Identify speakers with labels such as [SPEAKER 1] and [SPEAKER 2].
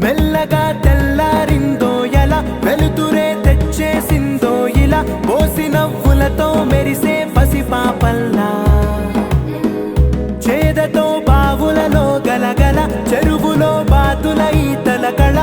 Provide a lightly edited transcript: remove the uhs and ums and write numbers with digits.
[SPEAKER 1] మెల్లగా తెల్లారిందో ఎలా వెలుతురే తెచ్చేసిందో ఇలా పోసి నవ్వులతో మెరిసే పసిపాపల్లా చేదతో బావులలో గలగల చెరువులో బాతుల ఈతల కళ